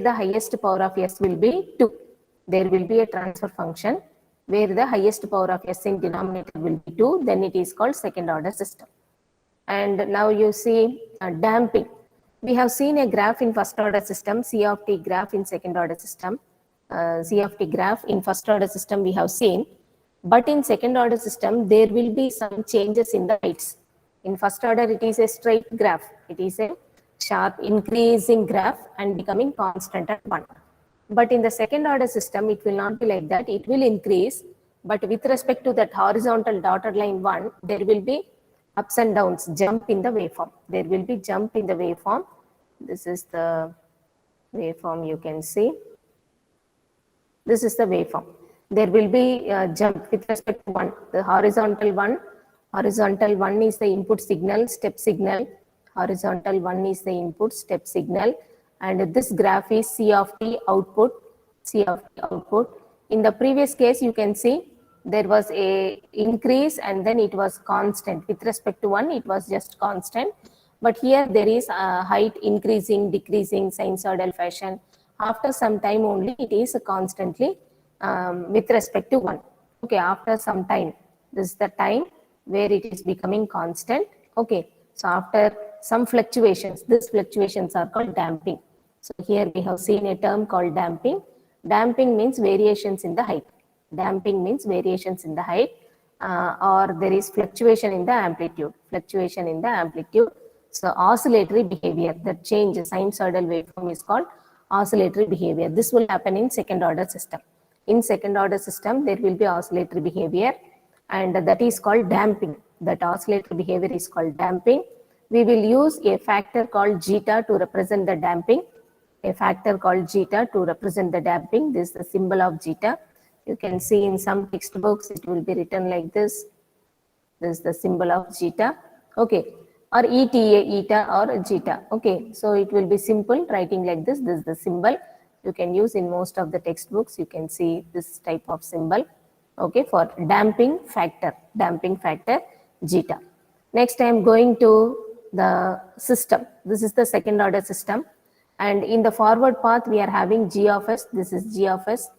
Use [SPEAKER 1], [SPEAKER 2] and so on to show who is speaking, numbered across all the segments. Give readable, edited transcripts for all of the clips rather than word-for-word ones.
[SPEAKER 1] the highest power of s will be 2. There will be a transfer function where the highest power of s in denominator will be 2, then it is called second order system. And now you see damping. We have seen a graph in first order system, C of t graph in second order system. C of t graph in first order system we have seen, but in second order system there will be some changes in the heights. In first order it is a straight graph, it is a sharp increasing graph and becoming constant at 1. But in the second order system it will not be like that, it will increase, but with respect to that horizontal dotted line 1, there will be ups and downs, jump in the waveform. There will be jump in the waveform. This is the waveform you can see. This is the waveform. There will be a jump with respect to 1. The horizontal one is the input signal, step signal. Horizontal one is the input, step signal. And this graph is C of t output, C of t output. In the previous case, you can see there was a increase and then it was constant. With respect to 1, it was just constant. But here there is a height increasing, decreasing, sinusoidal fashion. After some time only, it is constantly with respect to 1. Okay, after some time, this is the time where it is becoming constant. Okay, so after some fluctuations, these fluctuations are called damping. So here we have seen a term called damping. Damping means variations in the height. Damping means variations in the height, or there is fluctuation in the amplitude. Fluctuation in the amplitude. So oscillatory behavior, that change, sinusoidal waveform is called oscillatory behavior. This will happen in second order system. In second order system, there will be oscillatory behavior, and that is called damping. That oscillatory behavior is called damping. We will use a factor called zeta to represent the damping. A factor called zeta to represent the damping. This is the symbol of zeta. You can see in some textbooks it will be written like this. This is the symbol of zeta. Okay, or eta or zeta. Okay, so it will be simple writing like this. This is the symbol you can use in most of the textbooks. You can see this type of symbol. Okay, for damping factor zeta. Next I am going to the system. This is the second order system, and in the forward path we are having g of s. This is g of s,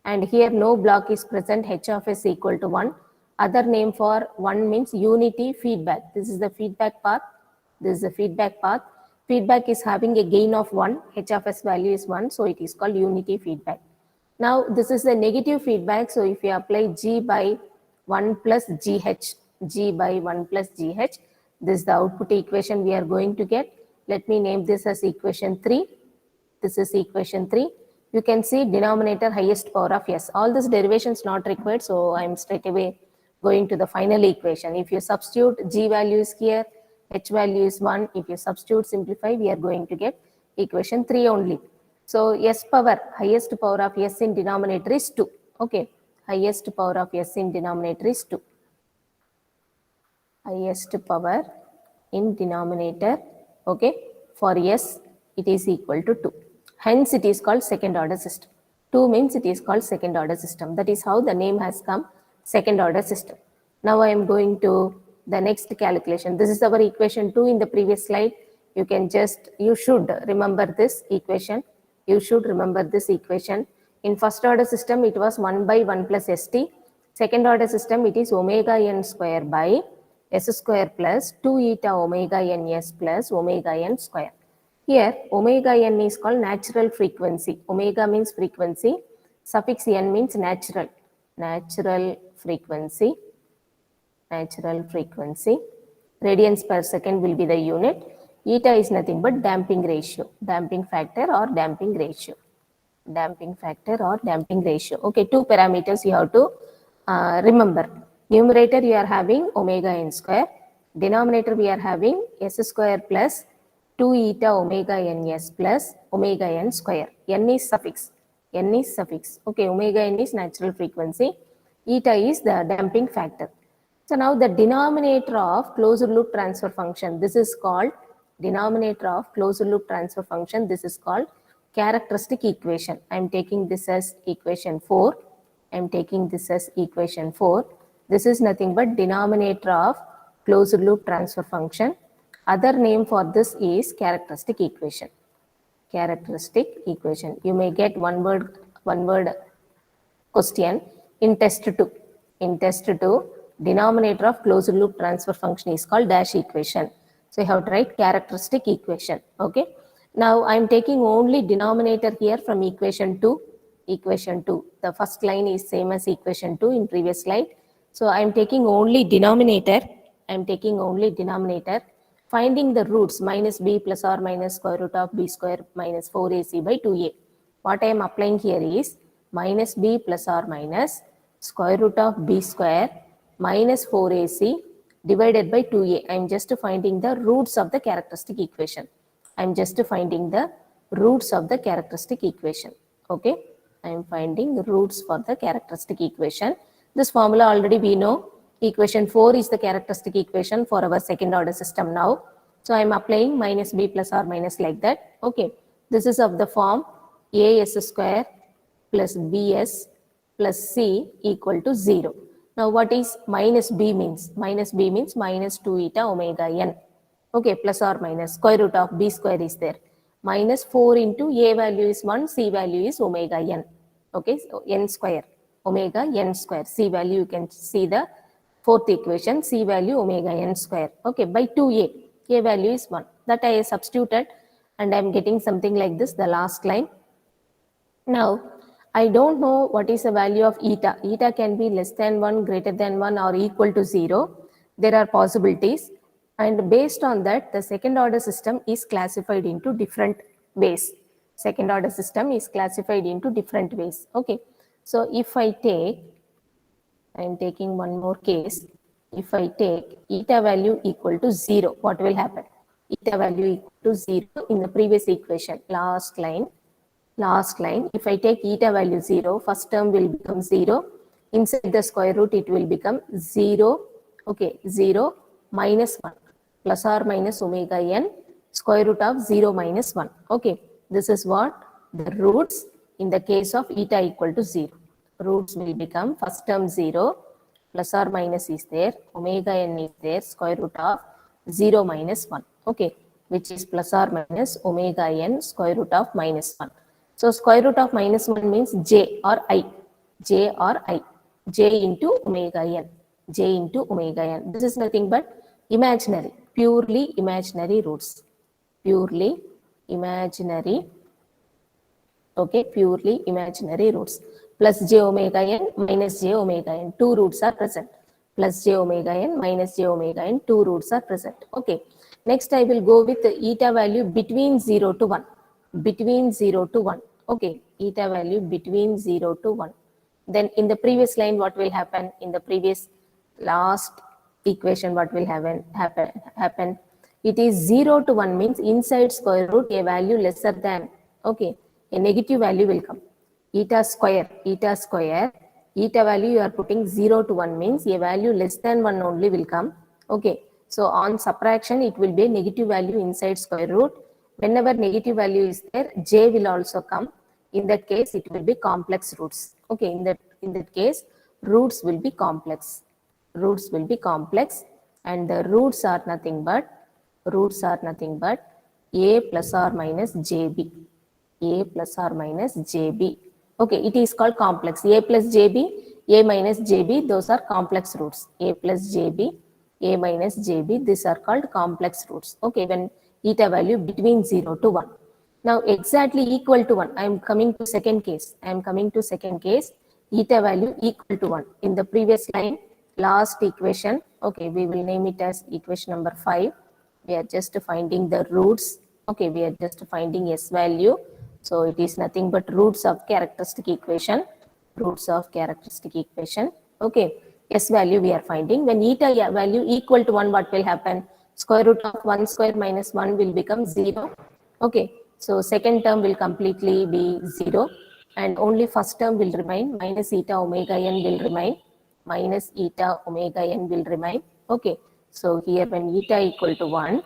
[SPEAKER 1] and here no block is present, h of s equal to 1. Other name for 1 means unity feedback. This is the feedback path. This is the feedback path. Feedback is having a gain of 1. H of s value is 1. So it is called unity feedback. Now this is the negative feedback. So if you apply g by 1 plus gh, g by 1 plus gh, this is the output equation we are going to get. Let me name this as equation 3. This is equation 3. You can see denominator highest power of s. All these derivations not required. So I am straight away going to the final equation. If you substitute g value is here, h value is 1. If you substitute simplify, we are going to get equation 3 only. So s power, highest power of s in denominator is 2. Okay, highest power of s in denominator is 2. Highest power in denominator, okay, for s it is equal to 2. Hence it is called second order system. 2 means it is called second order system. That is how the name has come, second order system. Now I am going to the next calculation. This is our equation 2 in the previous slide. You should remember this equation. You should remember this equation. In first order system, it was 1 by 1 plus st. Second order system, it is omega n square by s square plus 2 eta omega n s plus omega n square. Here, omega n is called natural frequency. Omega means frequency. Suffix n means natural. Natural frequency. Natural frequency. Radians per second will be the unit. Eta is nothing but damping ratio. Damping factor or damping ratio. Damping factor or damping ratio. Okay, 2 parameters you have to remember. Numerator you are having omega n square. Denominator we are having s square plus 2 eta omega n s plus omega n square. N is suffix. N is suffix. Okay, omega n is natural frequency. Eta is the damping factor. So now the denominator of closed loop transfer function, this is called denominator of closed loop transfer function. This is called characteristic equation. I am taking this as equation 4. I am taking this as equation 4. This is nothing but denominator of closed loop transfer function. Other name for this is characteristic equation. characteristic equation. You may get one word question in test 2. In test 2, denominator of closed loop transfer function is called dash equation. So you have to write characteristic equation. Okay. Now I am taking only denominator here from equation 2. Equation 2. The first line is same as equation 2 in previous slide. So I am taking only denominator. I am taking only denominator. Finding the roots minus b plus or minus square root of b square minus 4ac by 2a. What I am applying here is minus b plus or minus square root of b square minus 4ac divided by 2a. I am just finding the roots of the characteristic equation. I am just finding the roots of the characteristic equation. Okay. I am finding the roots for the characteristic equation. This formula already we know. Equation 4 is the characteristic equation for our second order system now. So I am applying minus b plus or minus like that. Okay. This is of the form as square plus bs plus c equal to 0. Now what is minus b means? Minus b means minus 2 eta omega n. Okay, plus or minus square root of b square is there. Minus 4 into a value is 1, c value is omega n. Okay, so n square, omega n square. C value you can see the fourth equation, c value omega n square. Okay, by 2a, a value is 1. That I substituted and I am getting something like this, the last line. Now, I don't know what is the value of eta. Eta can be less than 1, greater than 1 or equal to 0. There are possibilities. And based on that, the second order system is classified into different ways. Second order system is classified into different ways. Okay. So if I take, I am taking one more case. If I take eta value equal to 0, what will happen? Eta value equal to 0 in the previous equation, last line, if I take eta value 0, first term will become 0. Inside the square root, it will become 0, okay, 0 minus 1 plus or minus omega n square root of 0 minus 1. Okay, this is what the roots in the case of eta equal to 0. Roots will become first term 0, plus or minus is there, omega n is there, square root of 0 minus 1. Okay, which is plus or minus omega n square root of minus 1. So square root of minus 1 means j or i, j into omega n, j into omega n. This is nothing but imaginary, purely imaginary roots, purely imaginary, okay, purely imaginary roots. Plus j omega n minus j omega n, two roots are present. Plus j omega n minus j omega n, two roots are present. Okay, next I will go with the eta value between 0 to 1. Between 0 to 1. Okay, eta value between 0 to 1. Then in the previous line, what will happen? In the previous last equation, what will happen? It is 0 to 1 means inside square root a value lesser than, okay, a negative value will come. Eta square, eta value you are putting 0 to 1 means a value less than 1 only will come. Okay, so on subtraction, it will be a negative value inside square root. Whenever negative value is there, j will also come. In that case, it will be complex roots. Okay, in that case, roots will be complex. Roots will be complex, and the roots are nothing but a plus or minus jb. A plus or minus jb. Okay, it is called complex. A plus jb, a minus jb, those are complex roots. A plus jb, a minus jb, these are called complex roots. Okay, when eta value between 0 to 1. Now exactly equal to 1. I am coming to second case. Eta value equal to 1. In the previous line, last equation, okay, we will name it as equation number 5. We are just finding the roots. Okay, we are just finding s value. So it is nothing but roots of characteristic equation. Okay, s value we are finding. When eta value equal to 1, what will happen? Square root of 1 square minus 1 will become 0. Okay, so second term will completely be 0 and only first term will remain, minus eta omega n will remain. Okay, so here when eta equal to 1,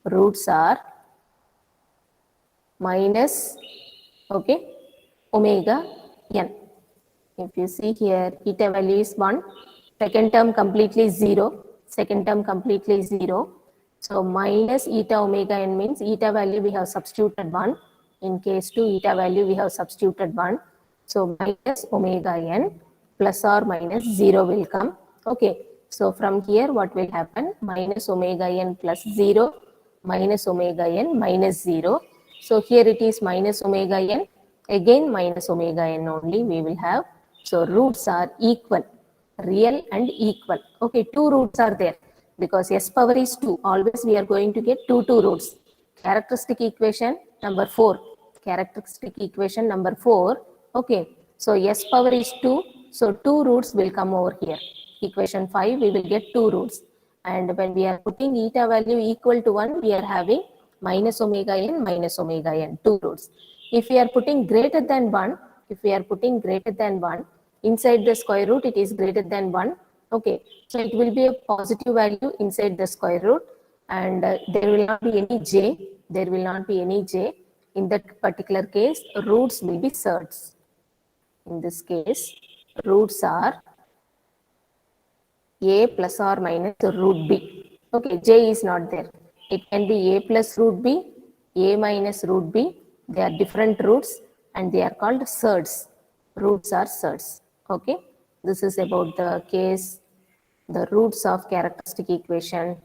[SPEAKER 1] roots are minus, okay, omega n. If you see here, eta value is 1, second term completely 0. So minus eta omega n means eta value we have substituted 1, In case 2 eta value, we have substituted 1. So minus omega n plus or minus 0 will come. Okay. So from here, what will happen? Minus omega n plus 0, minus omega n minus 0. So here it is minus omega n, again minus omega n only we will have. So roots are equal, real and equal. Okay, two roots are there because s power is 2. Always we are going to get two roots. Characteristic equation number 4. Characteristic equation number 4. Okay, so s power is 2. So two roots will come over here. Equation 5, we will get two roots. And when we are putting eta value equal to 1, we are having minus omega n, two roots. If we are putting greater than 1, inside the square root, it is greater than 1. Okay, so it will be a positive value inside the square root, and there will not be any j. In that particular case, roots will be surds. In this case, roots are a plus or minus root b. Okay, j is not there. It can be a plus root b, a minus root b. They are different roots and they are called surds. Roots are surds. Okay, this is about the case, the roots of characteristic equation.